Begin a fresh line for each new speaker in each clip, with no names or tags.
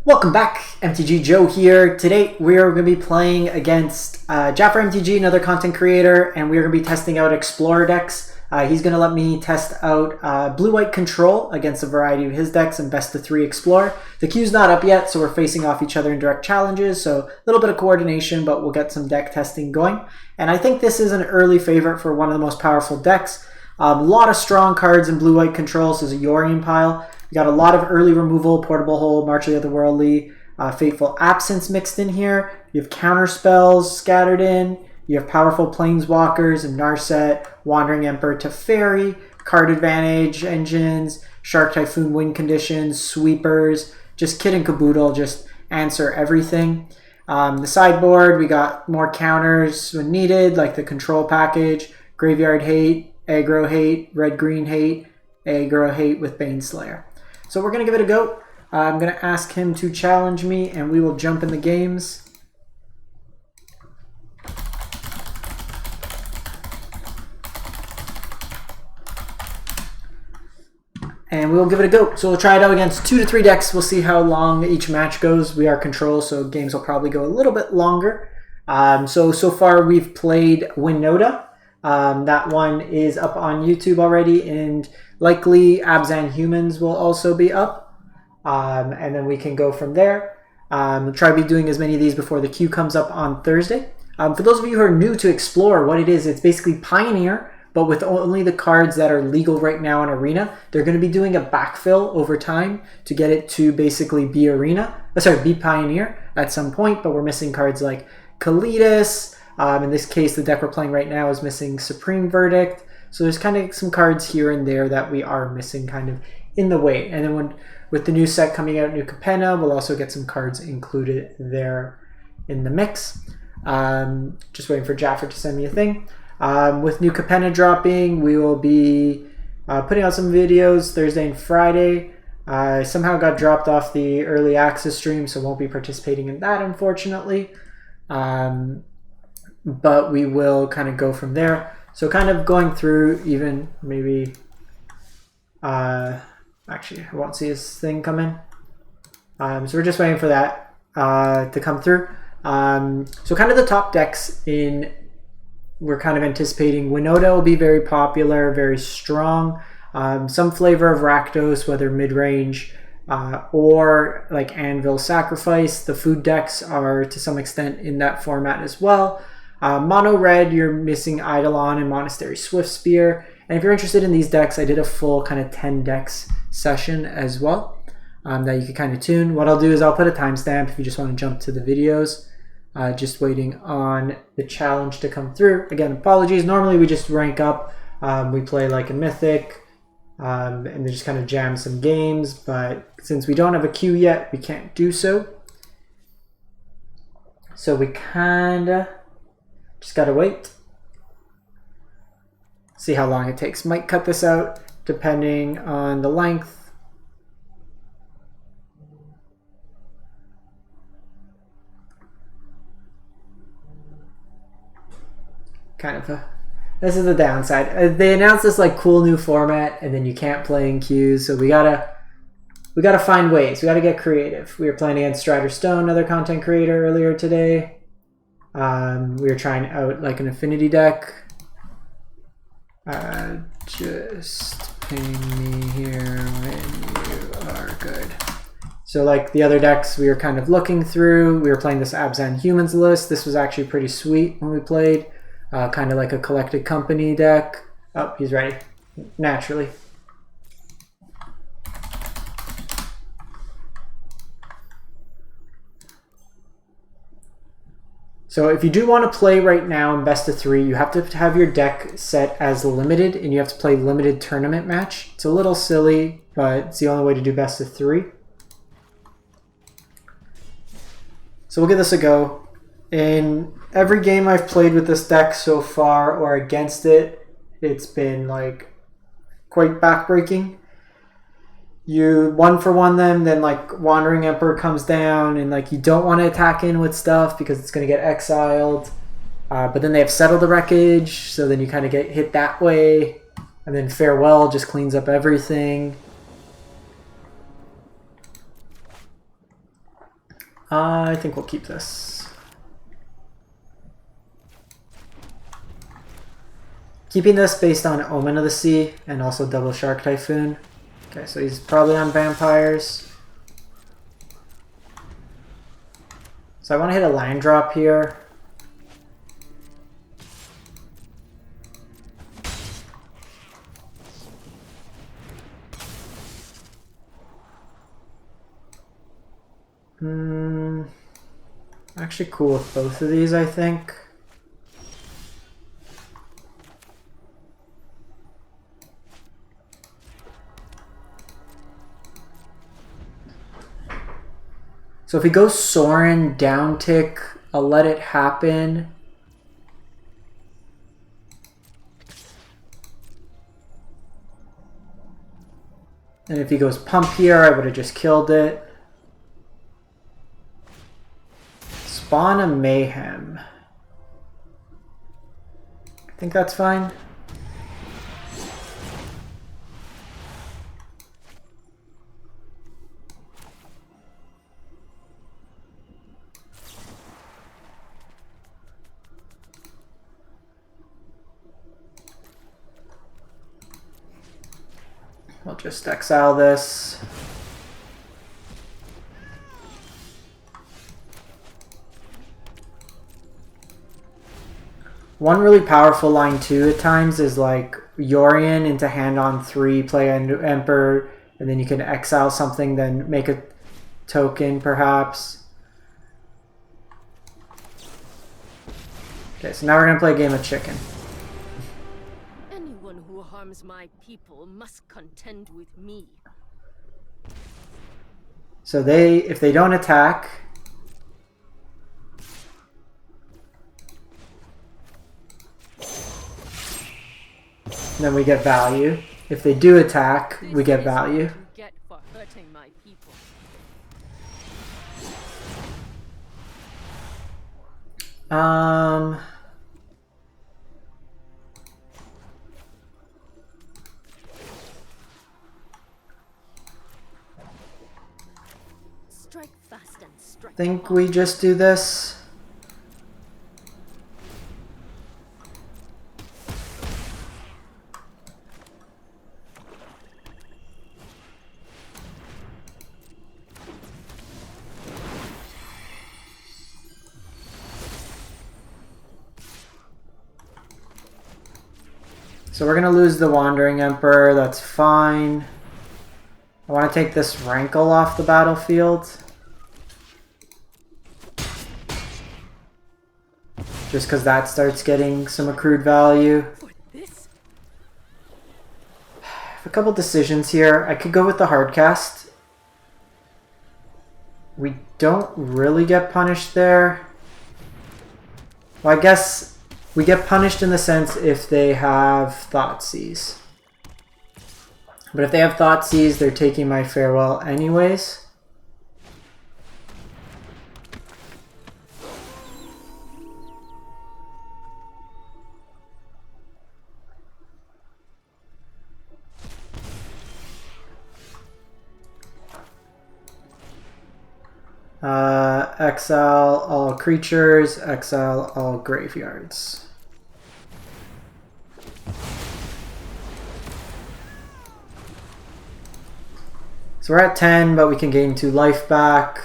Welcome back, MTG Joe here. Today we are going to be playing against JafferMTG, another content creator, and we are going to be testing out Explorer decks. He's going to let me test out Blue-White Control against a variety of his decks and best of 3 Explorer. The queue's not up yet, so we're facing off each other in direct challenges, so a little bit of coordination, but we'll get some deck testing going. And I think this is an early favorite for one of the most powerful decks. A lot of strong cards in Blue-White Control, so there's a Yorion pile. You got a lot of early removal, Portable Hold, March of the Otherworldly, Fateful Absence mixed in here. You have counter spells scattered in. You have powerful Planeswalkers and Narset, Wandering Emperor to Fairy, card advantage engines, Shark Typhoon win conditions, sweepers, just kit and caboodle, just answer everything. The sideboard, we got more counters when needed, like the control package, Graveyard Hate, Aggro Hate, Red-Green Hate, Aggro Hate with Baneslayer. So we're going to give it a go. I'm going to ask him to challenge me, and we will jump in the games. And we'll give it a go. So we'll try it out against 2 to 3 decks. We'll see how long each match goes. We are control, so games will probably go a little bit longer. So far we've played Winota. That one is up on YouTube already, and likely Abzan Humans will also be up. And then we can go from there. We'll try to be doing as many of these before the queue comes up on Thursday. For those of you who are new to Explore, what it is, it's basically Pioneer, but with only the cards that are legal right now in Arena. They're going to be doing a backfill over time to get it to basically be be Pioneer at some point, but we're missing cards like Kalidas. In this case, the deck we're playing right now is missing Supreme Verdict. So there's kind of some cards here and there that we are missing kind of in the way. And then with the new set coming out, New Capenna, we'll also get some cards included there in the mix. Just waiting for Jaffer to send me a thing. With New Capenna dropping, we will be putting out some videos Thursday and Friday. I somehow got dropped off the early access stream, so won't be participating in that, unfortunately. But we will kind of go from there. So kind of going through even maybe, actually I won't see his thing come in. So we're just waiting for that to come through. So kind of the top decks we're kind of anticipating Winota will be very popular, very strong. Some flavor of Rakdos, whether mid-range or like Anvil Sacrifice. The food decks are to some extent in that format as well. Mono red, you're missing Eidolon and Monastery Swiftspear. And if you're interested in these decks, I did a full kind of 10 decks session as well that you can kind of tune. What I'll do is I'll put a timestamp if you just want to jump to the videos. Just waiting on the challenge to come through. Again, apologies. Normally we just rank up. We play like a Mythic and then just kind of jam some games. But since we don't have a queue yet, we can't do so. So we kind of just gotta wait. See how long it takes. Might cut this out depending on the length. This is the downside. They announced this like cool new format, and then you can't play in queues. So we gotta find ways. We gotta get creative. We were playing against Strider Stone, another content creator, earlier today. We were trying out like an affinity deck. Just ping me here when you are good. So like the other decks we were kind of looking through, we were playing this Abzan Humans list. This was actually pretty sweet when we played. Kind of like a Collected Company deck. Oh, he's ready. Naturally. So if you do want to play right now in best of 3, you have to have your deck set as limited, and you have to play limited tournament match. It's a little silly, but it's the only way to do best of 3. So we'll give this a go. In every game I've played with this deck so far or against it, it's been like quite backbreaking. You 1-for-1 them, then like Wandering Emperor comes down, and like you don't want to attack in with stuff because it's going to get exiled. But then they have Settle the Wreckage, so then you kind of get hit that way. And then Farewell just cleans up everything. I think we'll keep this. Keeping this based on Omen of the Sea and also Double Shark Typhoon. Okay, so he's probably on vampires. So I want to hit a land drop here. Actually cool with both of these, I think. So if he goes Sorin, down tick, I'll let it happen. And if he goes pump here, I would have just killed it. Spawn a Mayhem. I think that's fine. I'll just exile this. One really powerful line too at times is like Yorion into hand on 3, play Emperor, and then you can exile something, then make a token perhaps. Okay, so now we're going to play a game of chicken.
Anyone who harms my people must contend with me.
So if they don't attack, then we get value. If they do attack, we get value.
Get for hurting my people. Strike fast and strike.
I think we just do this. So we're going to lose the Wandering Emperor, that's fine. I want to take this Rankle off the battlefield. Just because that starts getting some accrued value. I have a couple decisions here. I could go with the Hardcast. We don't really get punished there. Well, I guess we get punished in the sense if they have Thoughtseize. But if they have Thoughtseize, they're taking my Farewell anyways. Exile all creatures, exile all graveyards. So we're at 10, but we can gain 2 life back.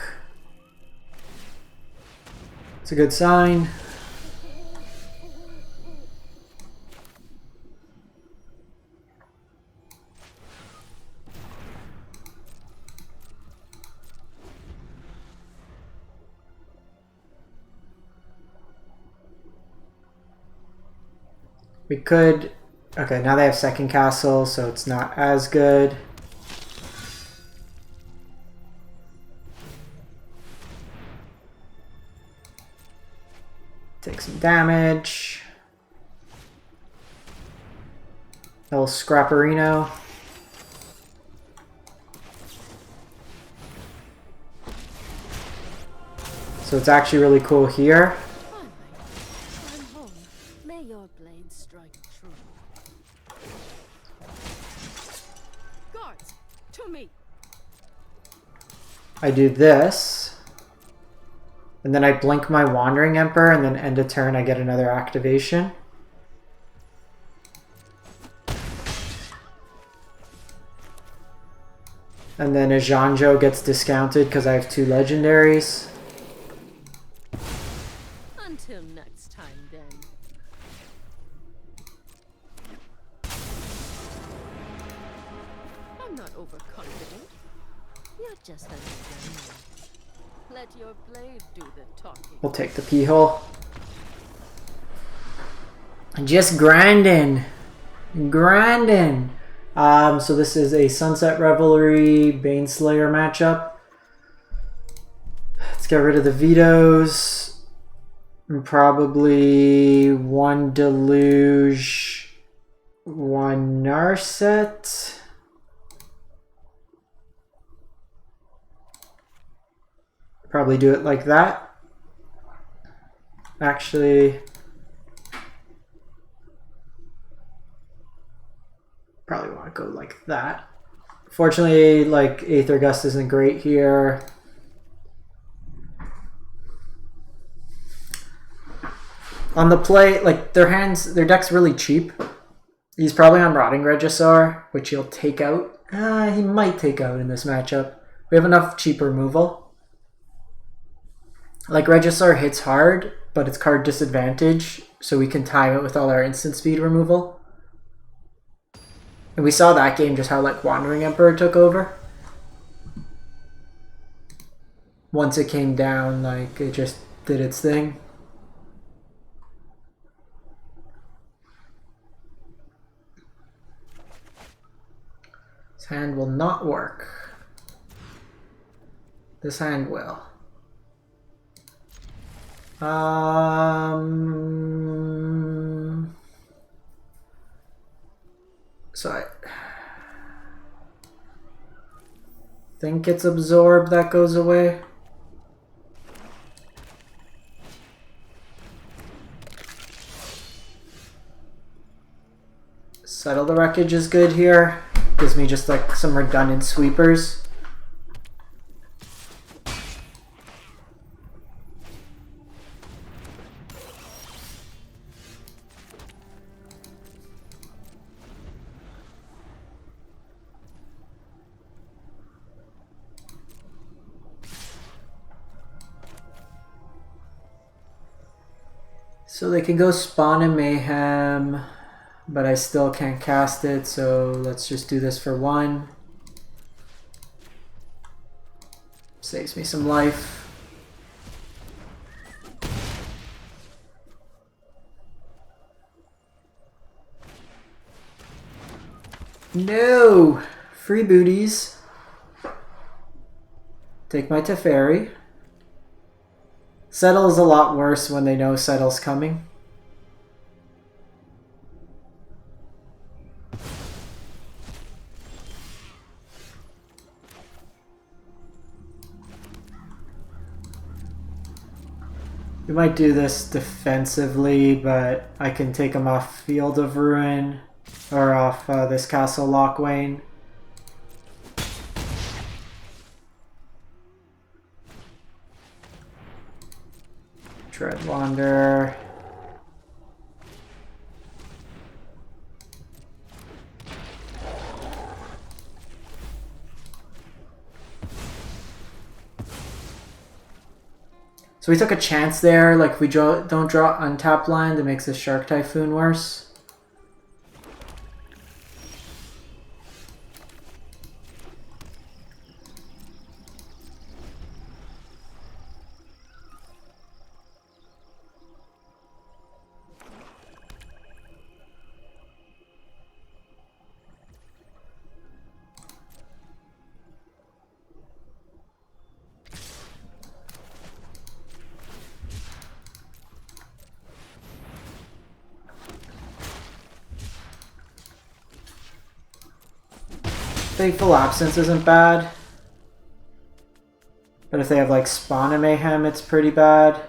It's a good sign. We could... Okay, now they have second castle, so it's not as good. Take some damage. El Scrapperino. So it's actually really cool here. I do this. And then I blink my Wandering Emperor, and then end of turn I get another activation. And then a Zhanzhou gets discounted because I have 2 legendaries.
Until next time, then. I'm not overconfident. You're just another man. Let your blade do the talking.
We'll take the P-hole. Just grinding. Grinding. So this is a Sunset Revelry Baneslayer matchup. Let's get rid of the vetoes. And probably 1 Deluge, 1 Narset. Probably do it like that. Actually, probably want to go like that. Fortunately, like Aether Gust isn't great here. On the play, like their deck's really cheap. He's probably on Rotting Regisaur, which he'll take out. He might take out in this matchup. We have enough cheap removal. Like Regisaur hits hard, but it's card disadvantage, so we can time it with all our instant speed removal. And we saw that game just how like Wandering Emperor took over. Once it came down, like it just did its thing. This hand will not work. This hand will. So I think it's Absorb that goes away. Settle the Wreckage is good here. Gives me just like some redundant sweepers. So they can go Spawn and Mayhem, but I still can't cast it, so let's just do this for 1. Saves me some life. No! Free booties. Take my Teferi. Settle is a lot worse when they know Settle's coming. We might do this defensively, but I can take him off Field of Ruin, or off this Castle Lochwain. Dreadwander. So we took a chance there, like if we don't draw untapped land, it makes the Shark Typhoon worse. Fateful Absence isn't bad. But if they have like Spawn and Mayhem, it's pretty bad.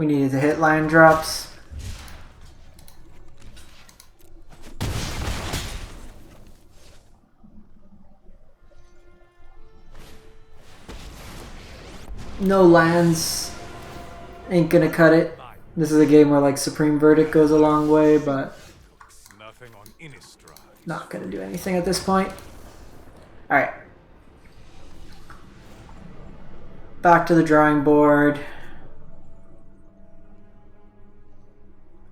We needed to hit land drops. No lands. Ain't gonna cut it. This is a game where like Supreme Verdict goes a long way, but not gonna do anything at this point. Alright. Back to the drawing board.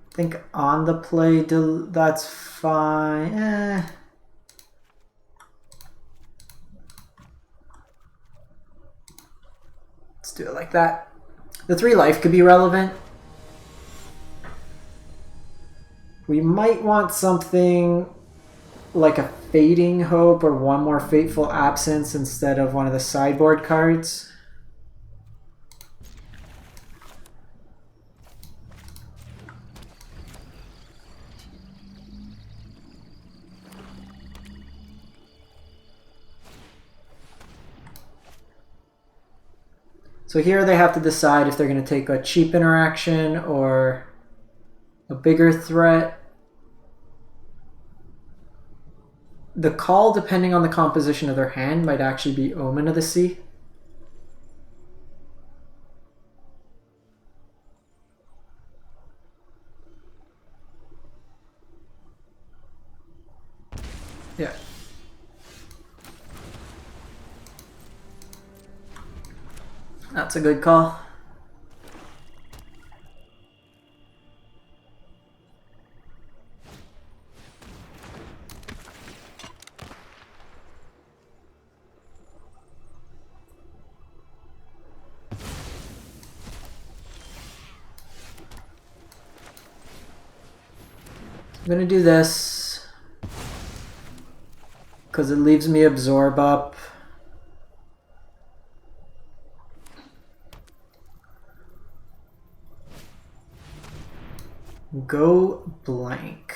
I think on the play, that's fine. Let's do it like that. The 3 life could be relevant. We might want something like a Fading Hope or one more Fateful Absence instead of one of the sideboard cards. So here they have to decide if they're going to take a cheap interaction or a bigger threat. The call, depending on the composition of their hand, might actually be Omen of the Sea. Yeah. That's a good call. I'm gonna do this because it leaves me absorb up. Go blank.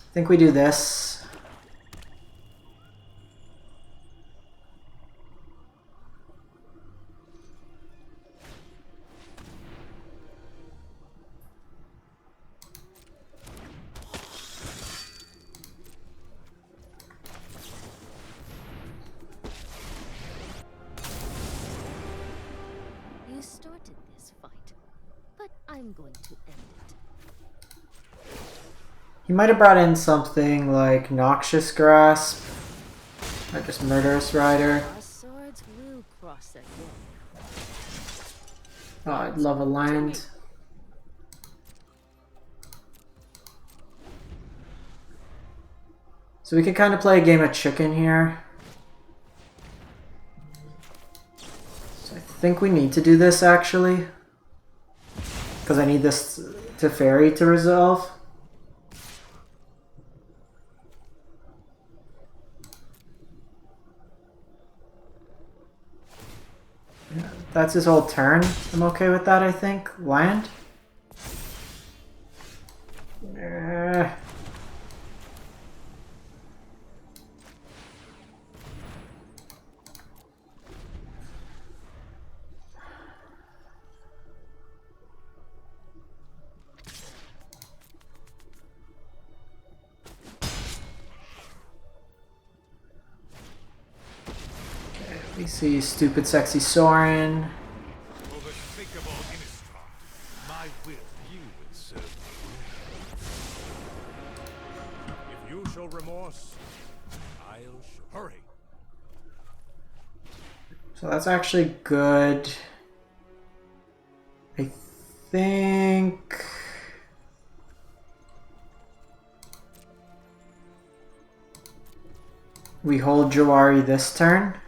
I think we do this.
You started this fight, but I'm going to end it.
He might have brought in something like Noxious Grasp, or just Murderous Rider.
Our swords will cross again.
Oh, I'd love a land. So we could kind of play a game of chicken here. So I think we need to do this actually, because I need this to fairy to resolve. Yeah, that's his whole turn. I'm okay with that, I think. Land. We see stupid sexy Sorin.
If you show remorse, I'll show. Hurry.
So that's actually good. I think we hold Jawari this turn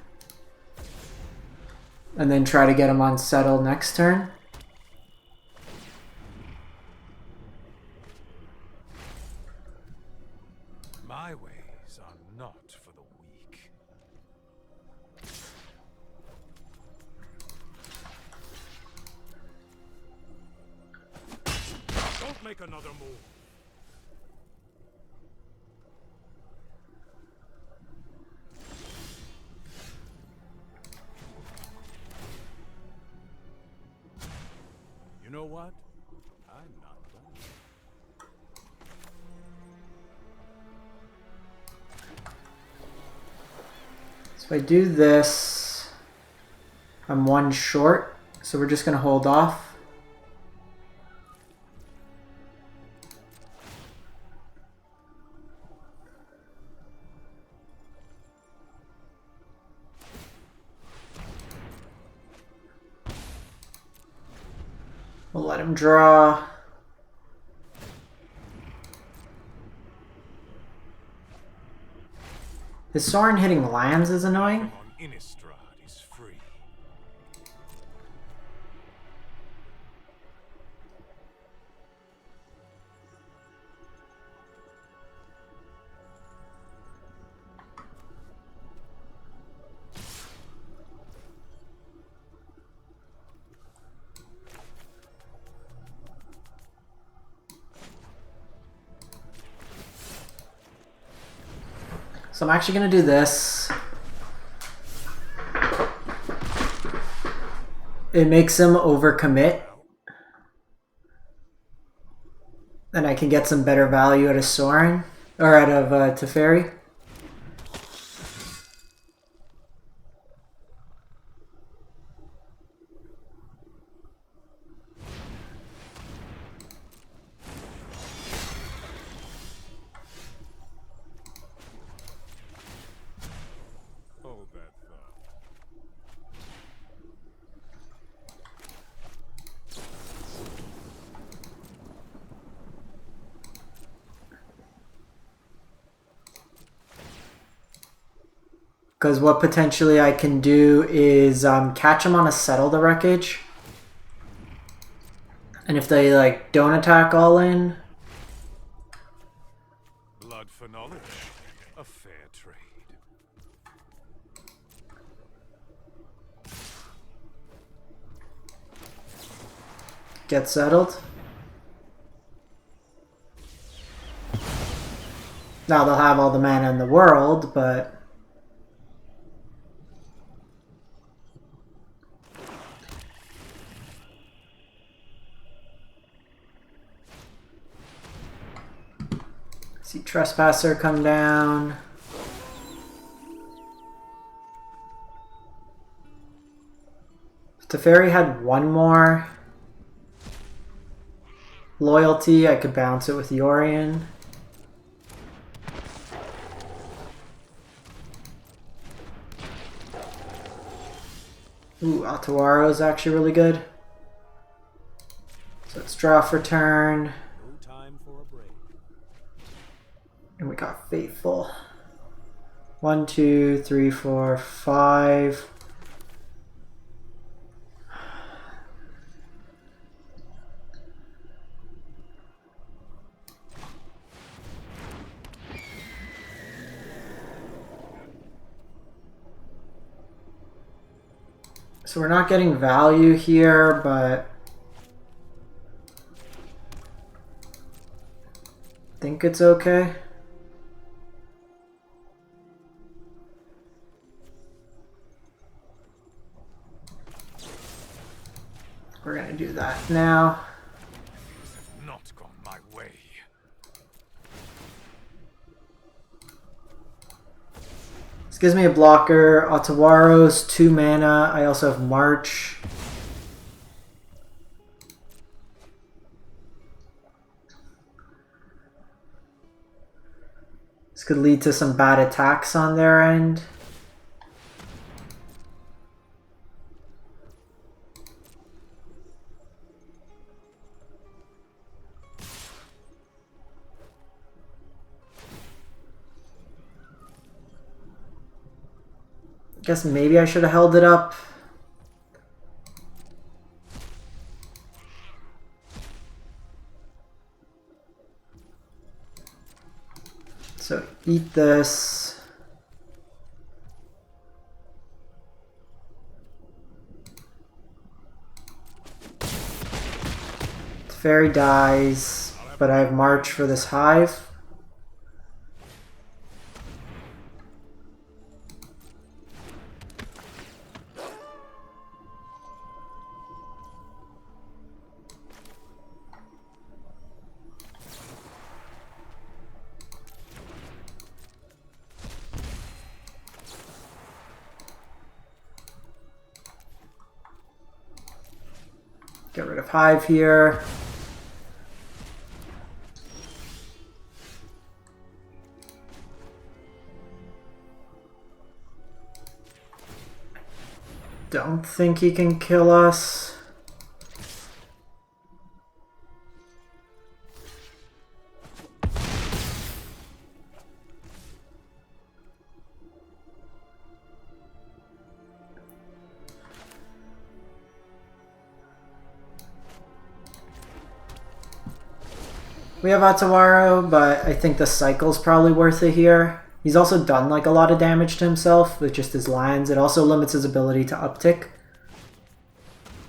and then try to get him on settle next turn.
My ways are not for the weak. make another move. You know what? I'm not done.
So if I do this, I'm one short, so we're just going to hold off. We'll let him draw. His Sorin hitting lands is annoying.
Innistrad is free.
So I'm actually going to do this. It makes him overcommit. And I can get some better value out of Sorin, or out of Teferi.
Hold that thought.
Because what potentially I can do is catch him on a Settle the Wreckage. And if they like don't attack all in,
Blood for knowledge. A fair trade.
get settled. Now they'll have all the mana in the world, but see Trespasser come down. If Teferi had one more loyalty, I could bounce it with Yorion. Ooh, Altawaro is actually really good. So let's draw for turn.
No time for a break.
And we got Faithful. 1, 2, 3, 4, 5. So we're not getting value here, but I think it's okay. We're gonna do that now.
This has not gone my way.
This gives me a blocker. Altawaro's 2 mana. I also have March. This could lead to some bad attacks on their end. Guess maybe I should have held it up. So eat this. Fairy dies.
I'll
but I have March for this hive. Get rid of hive here. Don't think he can kill us. We have Atawaro, but I think the cycle's probably worth it here. He's also done like a lot of damage to himself with just his lands. It also limits his ability to uptick.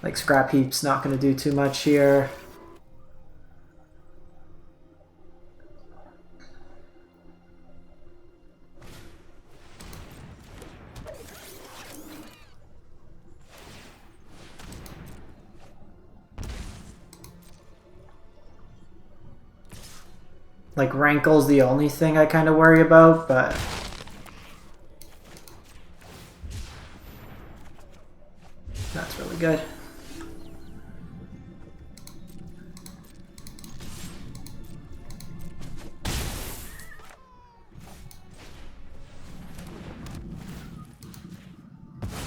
Like Scrap Heap's not going to do too much here. Like, Rankle's the only thing I kind of worry about, but... that's really good.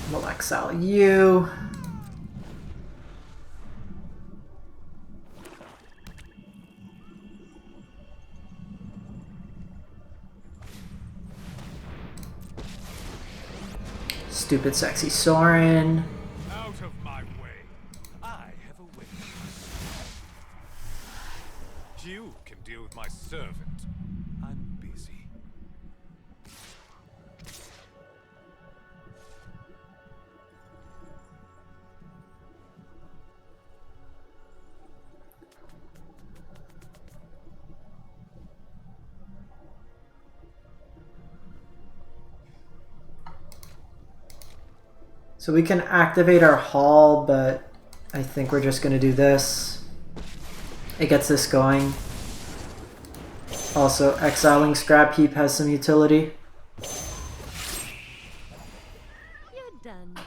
We'll exile you. Stupid sexy Sorin.
Out of my way. I have a wish. You can deal with my servant. I'm busy.
So we can activate our hall, but I think we're just going to do this. It gets this going. Also, exiling Scrap Heap has some utility.
You're done.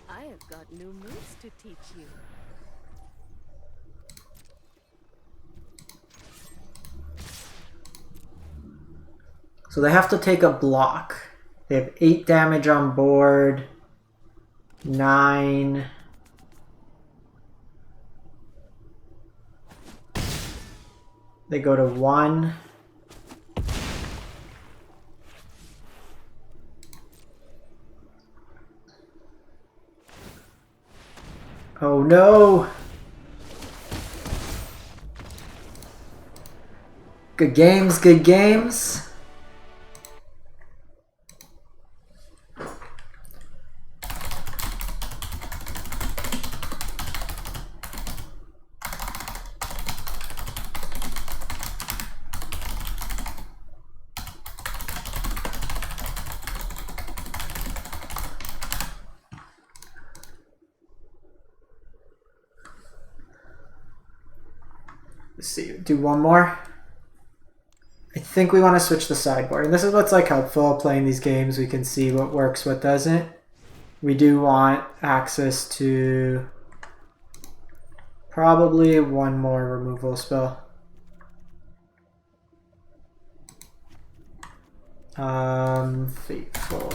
I have got new moves to teach you.
So they have to take a block. They have 8 damage on board. 9. They go to 1. Oh no! Good games, good games. Let's see, do one more. I think we want to switch the sideboard. And this is what's like helpful playing these games. We can see what works, what doesn't. We do want access to probably one more removal spell. Fateful.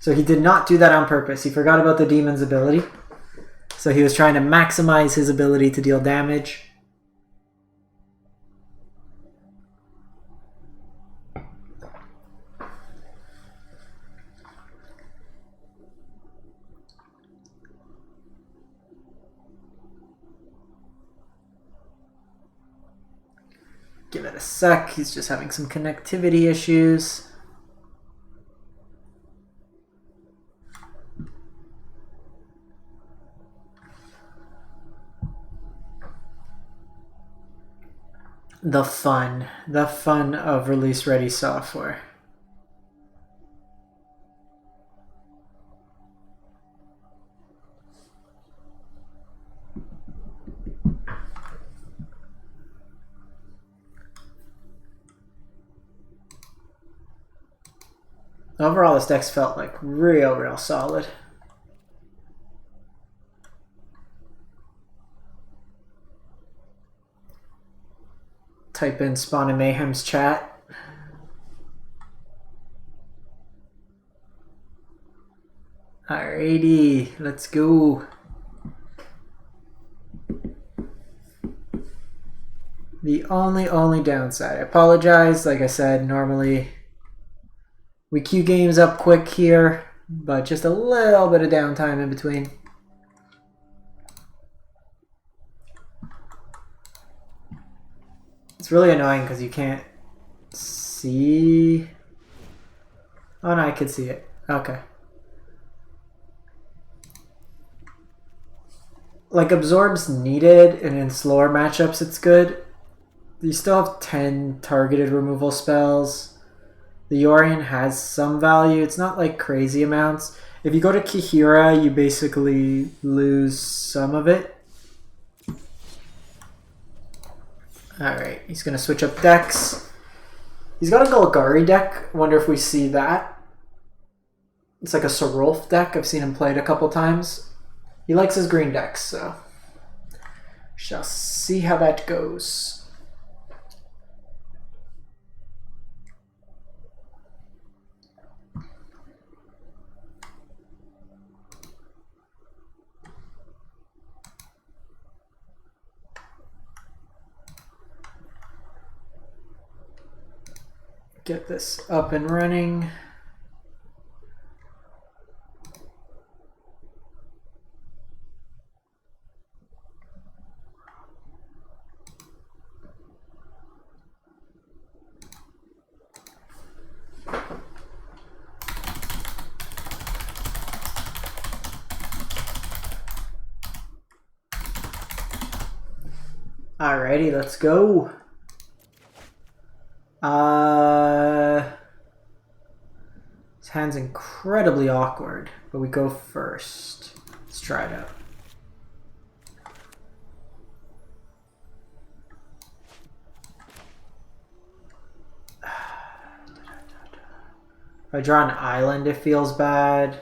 So he did not do that on purpose. He forgot about the demon's ability. So he was trying to maximize his ability to deal damage. Give it a sec. He's just having some connectivity issues. The fun of release-ready software. Overall, this deck felt like real solid. Type in Spawn and Mayhem's chat. Alrighty, let's go. The only downside. I apologize, like I said, normally we queue games up quick here, but just a little bit of downtime in between. It's really annoying because you can't see. Oh no, I could see it. Okay. Like, absorb's needed, and in slower matchups it's good. You still have 10 targeted removal spells. The Yorion has some value. It's not like crazy amounts. If you go to Kihira, you basically lose some of it. Alright, he's going to switch up decks. He's got a Golgari deck. Wonder if we see that. It's like a Sorolf deck. I've seen him play it a couple times. He likes his green decks, so shall see how that goes. Get this up and running. Alrighty, let's go. His hand's incredibly awkward, but we go first. Let's try it out. If I draw an island, it feels bad.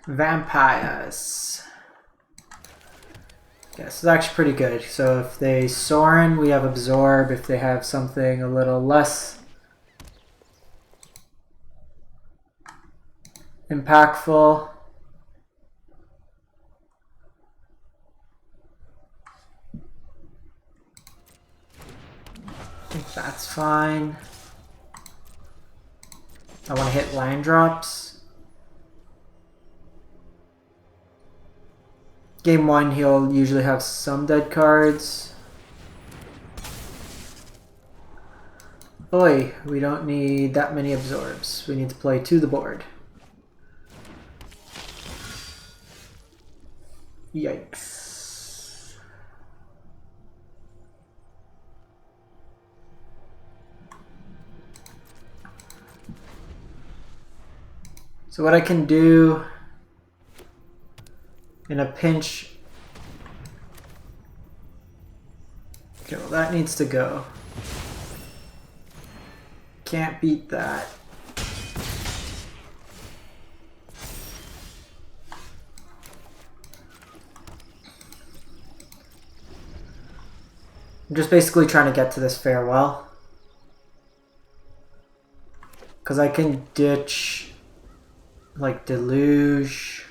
Vampires. Yeah, this is actually pretty good. So if they Sorin, we have Absorb. If they have something a little less impactful, I think that's fine. I want to hit land drops. Game 1, he'll usually have some dead cards. Oi, we don't need that many absorbs. We need to play to the board. Yikes. So what I can do in a pinch... Okay, well that needs to go. Can't beat that. I'm just basically trying to get to this farewell. Because I can ditch like Deluge.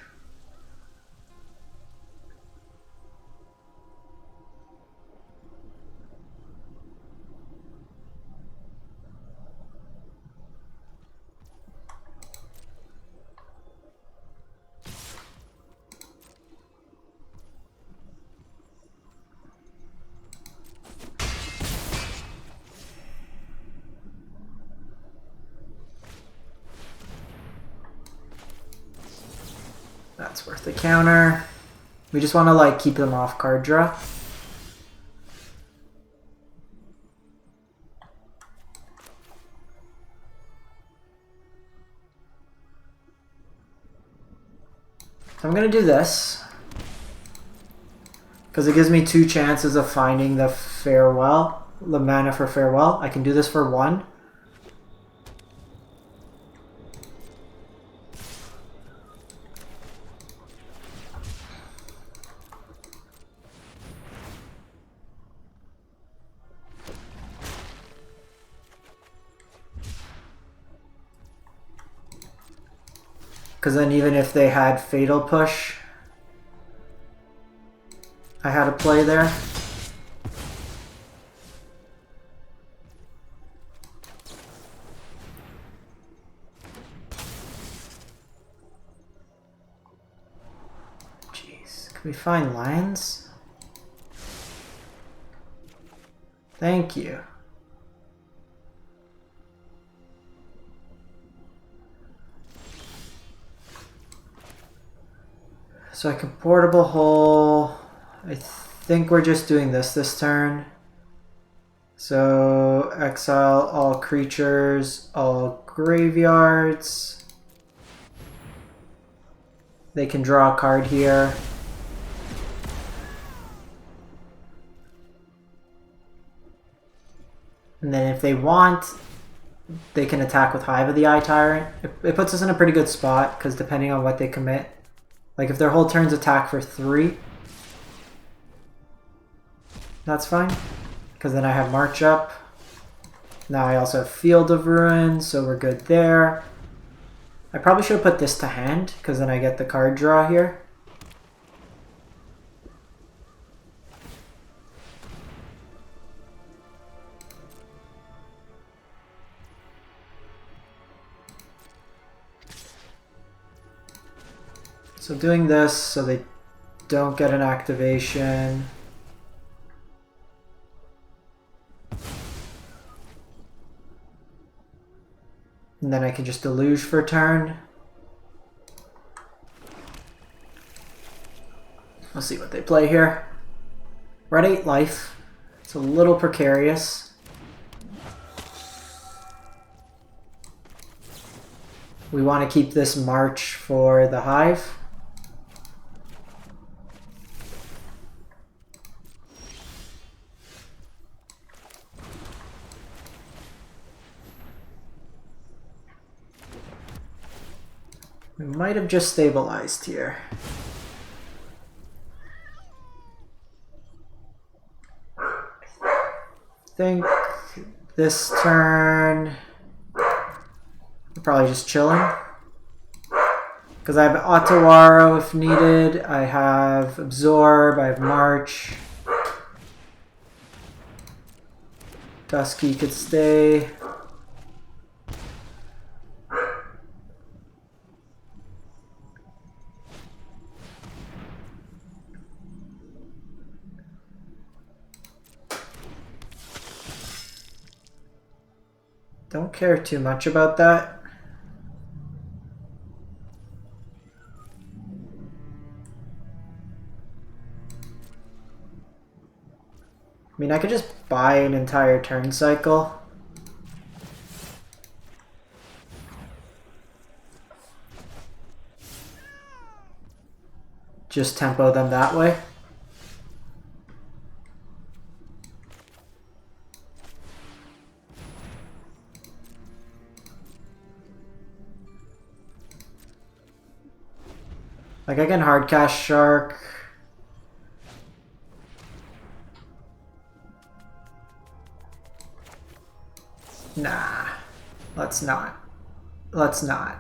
That's worth the counter. We just want to like keep them off card draw. So I'm going to do this because it gives me 2 chances of finding the farewell, the mana for farewell. I can do this for 1. Because then even if they had Fatal Push, I had a play there. Jeez, can we find lions? Thank you. So I can portable hole. I think we're just doing this turn. So exile all creatures, all graveyards. They can draw a card here. And then if they want, they can attack with Hive of the Eye Tyrant. It puts us in a pretty good spot because depending on what they commit. Like if their whole turn's attack for 3, that's fine. Because then I have March Up. Now I also have Field of Ruin, so we're good there. I probably should have put this to hand, because then I get the card draw here. So doing this so they don't get an activation. And then I can just deluge for a turn. We'll see what they play here. We're at 8 life. It's a little precarious. We want to keep this March for the Hive. We might have just stabilized here. I think this turn we're probably just chilling. Because I have Otawaro if needed, I have Absorb, I have March. Dusky could stay. Don't care too much about that. I mean, I could just buy an entire turn cycle. just tempo them that way. Like I can hard cast Shark. Nah, let's not. Let's not.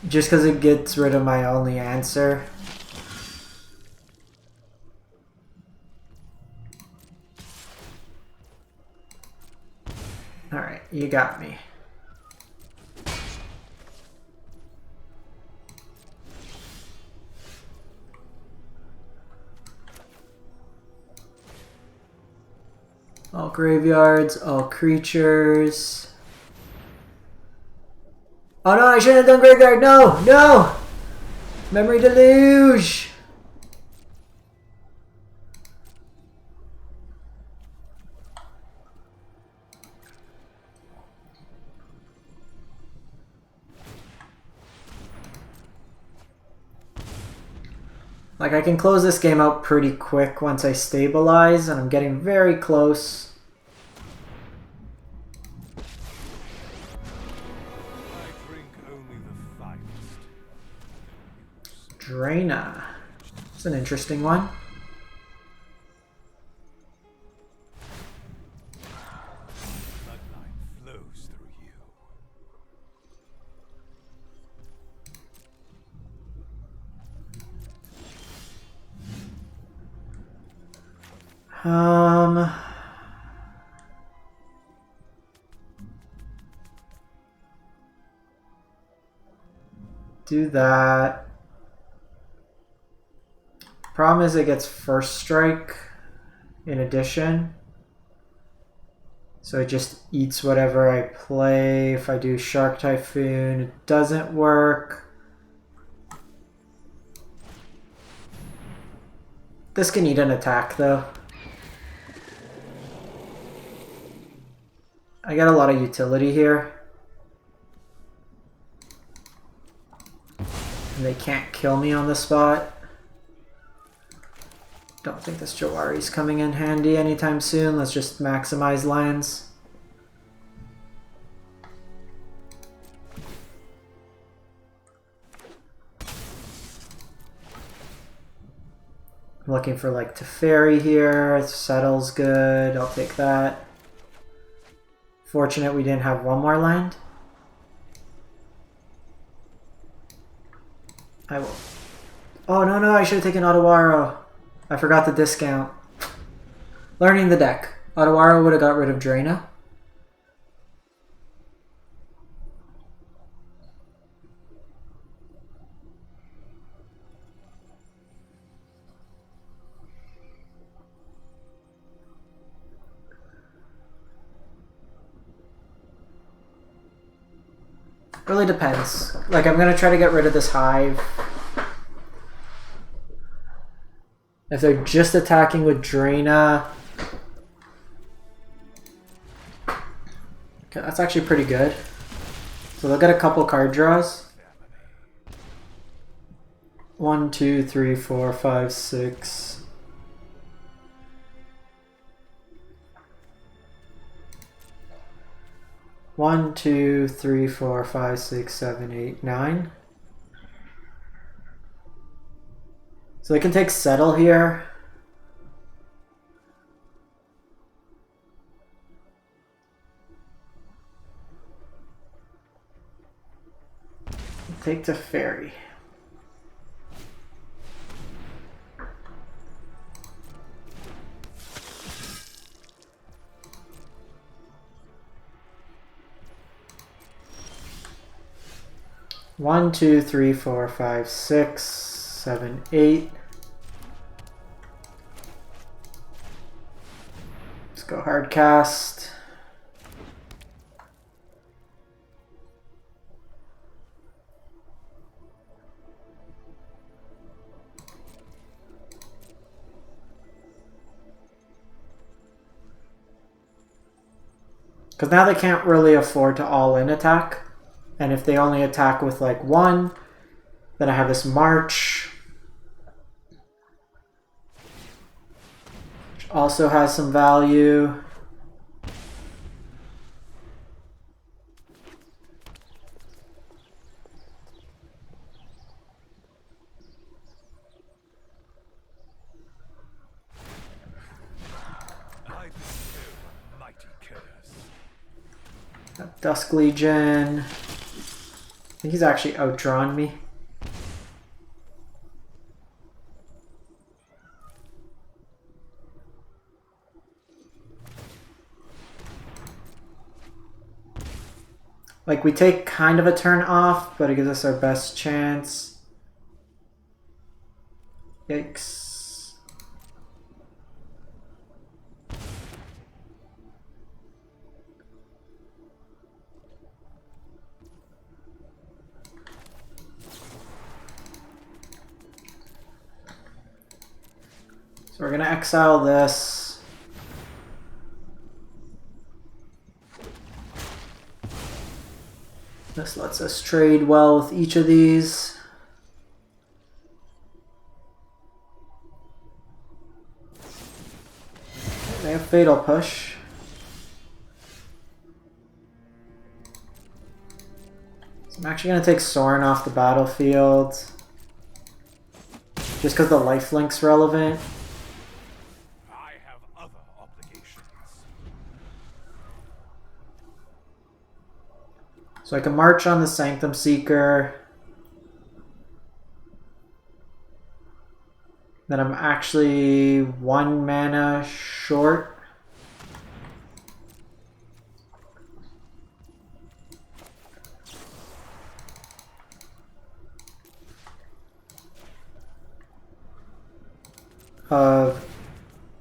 Just because it gets rid of my only answer. Alright, you got me. All graveyards, all creatures. Oh no, I shouldn't have done graveyard. No, no! Memory deluge! Like I can close this game out pretty quick once I stabilize, and I'm getting very close. Draina. It's an interesting one.
Flows through you.
Do that. Problem is it gets first strike in addition. So it just eats whatever I play. If I do Shark Typhoon, it doesn't work. This can eat an attack though. I got a lot of utility here. And they can't kill me on the spot. Don't think this Jawari's coming in handy anytime soon. Let's just maximize lands. I'm looking for like Teferi here. Settle's good. I'll take that. Fortunate we didn't have one more land. I will. Oh no, I should have taken Otawaro. I forgot the discount. Learning the deck. Otawaro would have got rid of Draina. Really depends. Like, I'm gonna try to get rid of this hive. If they're just attacking with Draina... Okay, that's actually pretty good. So they'll get a couple card draws. 1, 2, 3, 4, 5, 6... 1, 2, 3, 4, 5, 6, 7, 8, 9. So they can take Settle here. Take Teferi. One, 2, 3, 4, 5, 6, 7, 8. Let's go hard cast. Because now they can't really afford to all-in attack. And if they only attack with like 1, then I have this March, which also has some value.
I bestow a mighty curse.
Dusk Legion. I think he's actually outdrawn me. Like, we take kind of a turn off, but it gives us our best chance. Yikes. So we're gonna exile this. This lets us trade well with each of these. They have Fatal Push. So I'm actually going to take Sorin off the battlefield. Just because the lifelink's relevant.
I have other obligations.
So I can march on the Sanctum Seeker. Then I'm actually 1 mana short.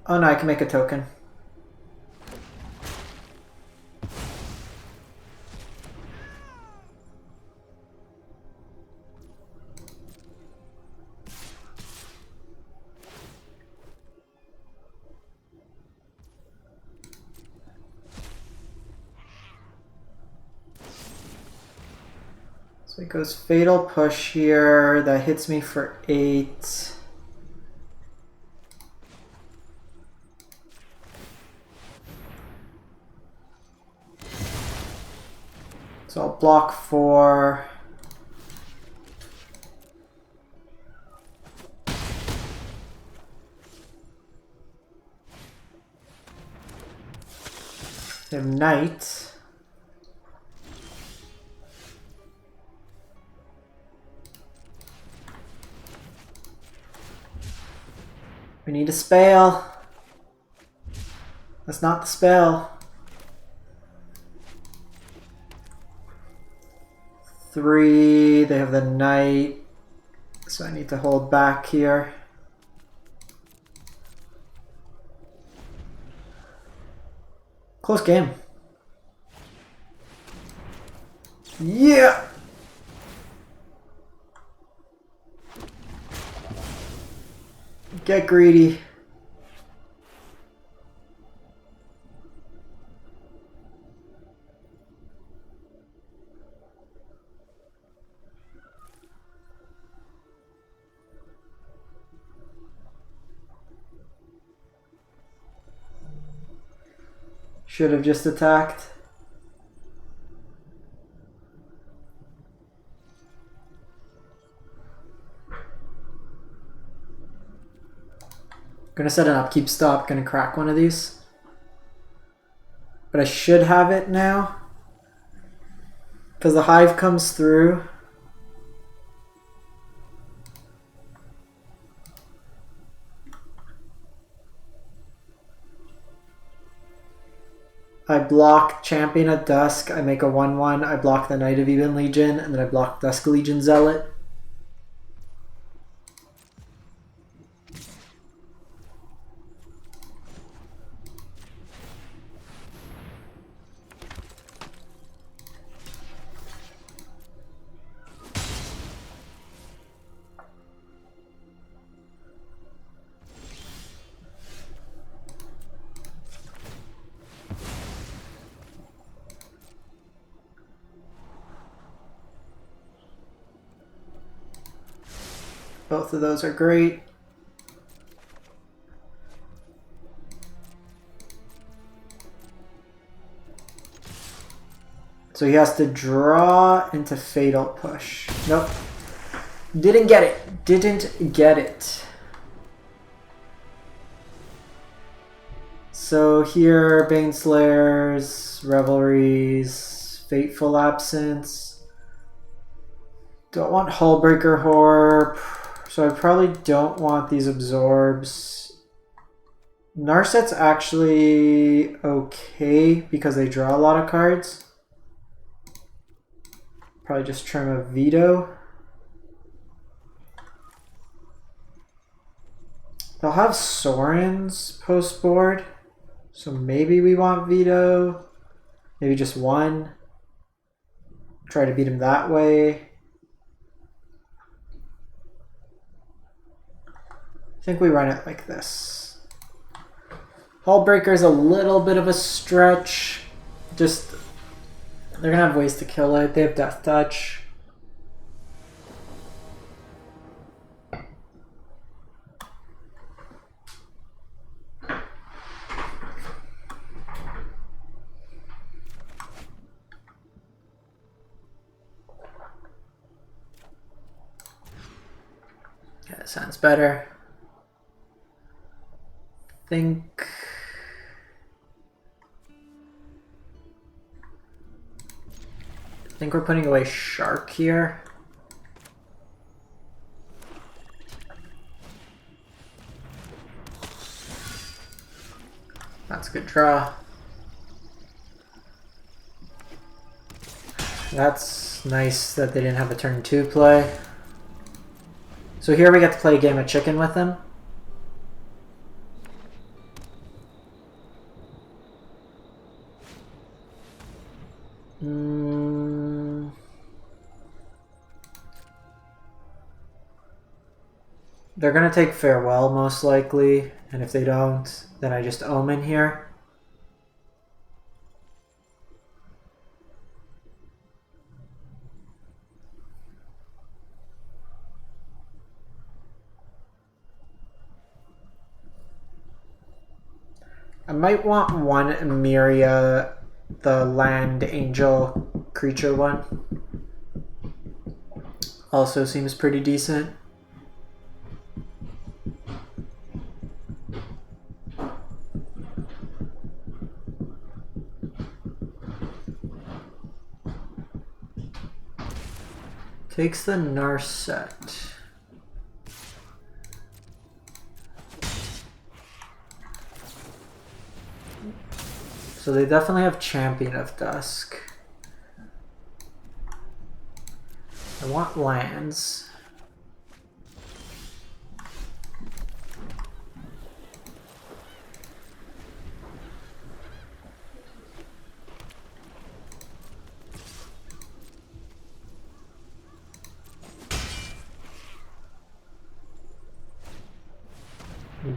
Oh no, I can make a token. So it goes Fatal Push here. That hits me for 8. So I'll block 4. They have Knight. We need a spell. That's not the spell. 3, they have the Knight, so I need to hold back here. Close game. Yeah! Get greedy. Should have just attacked. Gonna set an upkeep stop, gonna crack one of these. But I should have it now. Because the hive comes through. I block Champion at Dusk, I make a 1/1, I block the Knight of Even Legion, and then I block Dusk Legion Zealot. Both of those are great. So he has to draw into Fatal Push. Nope. Didn't get it. Didn't get it. So here, Baneslayers, Revelries, Fateful Absence. Don't want Hullbreaker Horror, so I probably don't want these Absorbs. Narset's actually okay because they draw a lot of cards. Probably just trim a Veto. They'll have Sorens post board, so maybe we want Veto. Maybe just one. Try to beat him that way. I think we run it like this. Hullbreaker is a little bit of a stretch. Just, they're gonna have ways to kill it. They have Death Touch. Yeah, that sounds better. I think we're putting away Shark here. That's a good draw. That's nice that they didn't have a turn 2 play. So here we get to play a game of chicken with them. They're gonna take Farewell most likely, and if they don't, then I just Omen here. I might want one Emiria, the land angel creature one. Also seems pretty decent. Takes the Narset. So they definitely have Champion of Dusk. I want lands.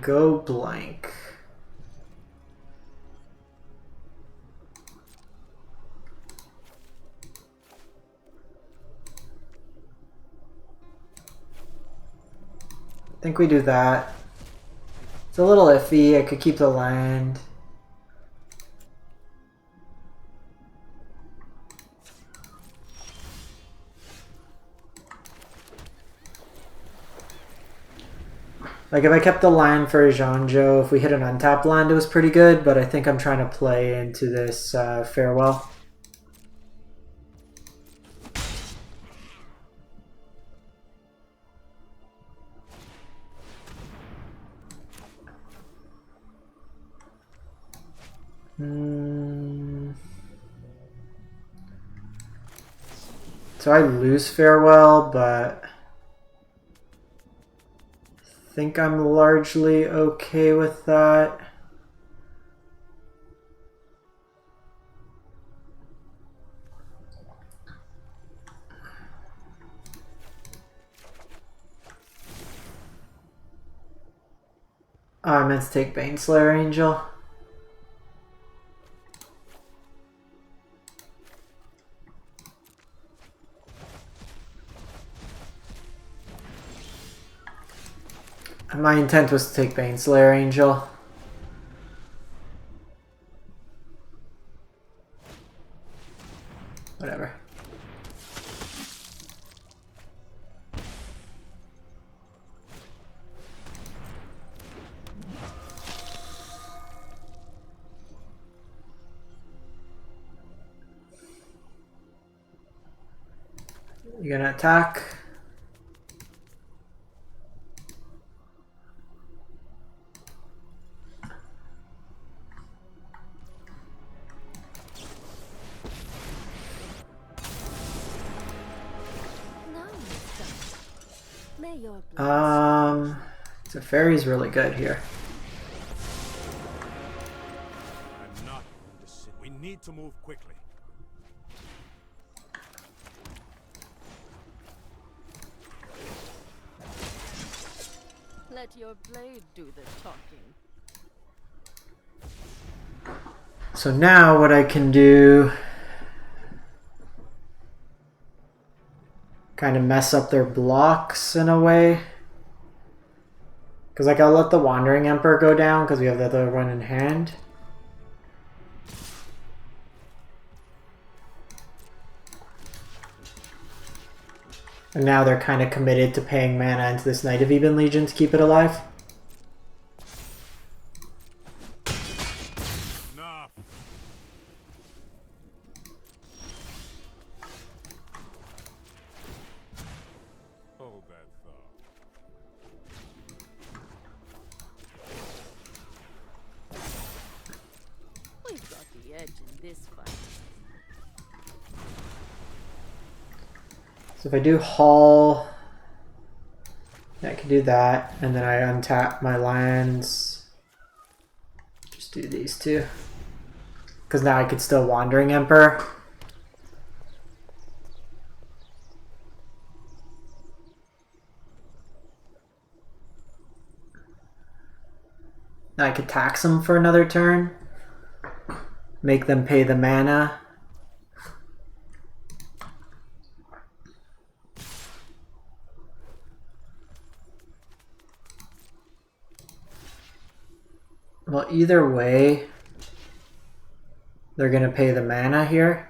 Go blank. I think we do that. It's a little iffy. I could keep the land. Like if I kept the land for Zhangzhou, if we hit an untapped land, it was pretty good, but I think I'm trying to play into this Farewell. So I lose Farewell, but I think I'm largely okay with that. Oh, I meant to take Baneslayer Angel. My intent was to take Baneslayer Angel. Whatever. You gonna attack? So Fairy's really good here.
I'm not going to sit. We need to move quickly.
Let your blade do the talking.
So now what I can do, kind of mess up their blocks in a way. Because like I'll let the Wandering Emperor go down because we have the other one in hand. And now they're kind of committed to paying mana into this Knight of Eben Legion to keep it alive.
Enough. Hold that thought.
We've got the edge in this fight.
So if I do Haul, yeah, I can do that, and then I untap my lands. Just do these two. Because now I could still Wandering Emperor. Now I could tax them for another turn. Make them pay the mana. Well, either way, they're going to pay the mana here.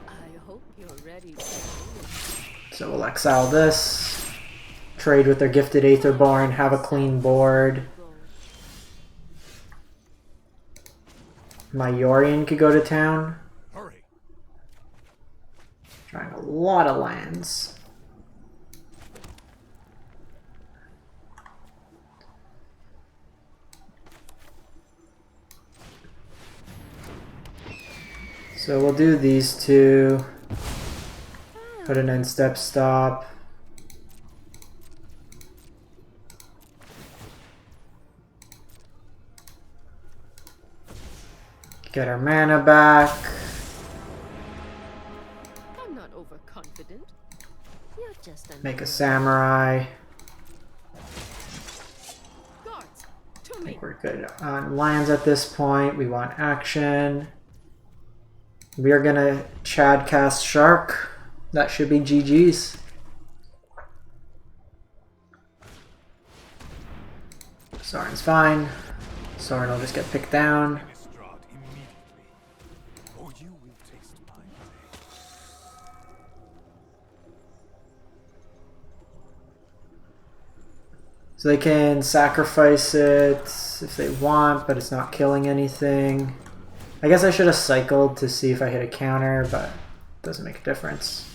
I hope you're ready.
So we'll exile this, trade with their Gifted Aetherborn, have a clean board. My Yorion could go to town.
Hurry.
Trying a lot of lands. So we'll do these two. Put an end step stop. Get our mana back.
I'm not overconfident. You're just a
Make a samurai.
guards
I
to me.
think we're good on lands at this point. We want action. We are gonna Chad cast Shark. That should be GG's. Soren's fine. Soren will just get picked down.
Innistrad immediately. Or you will taste my blade.
So they can sacrifice it if they want, but it's not killing anything. I guess I should have cycled to see if I hit a counter, but it doesn't make a difference.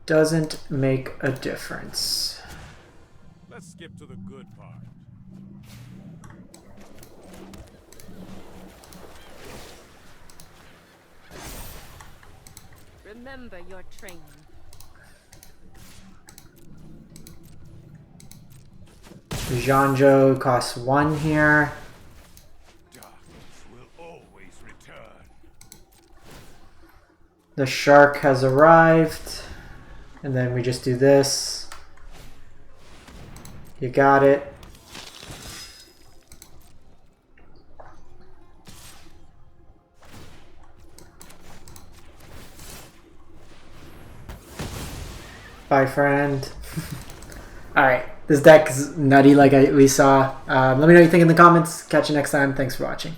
Doesn't make a difference.
Let's skip to the good part.
Remember your training.
Janjo costs 1 here.
Darkness will always return.
The shark has arrived. And then we just do this. You got it. Bye, friend. Alright, this deck is nutty like we saw. Let me know what you think in the comments. Catch you next time. Thanks for watching.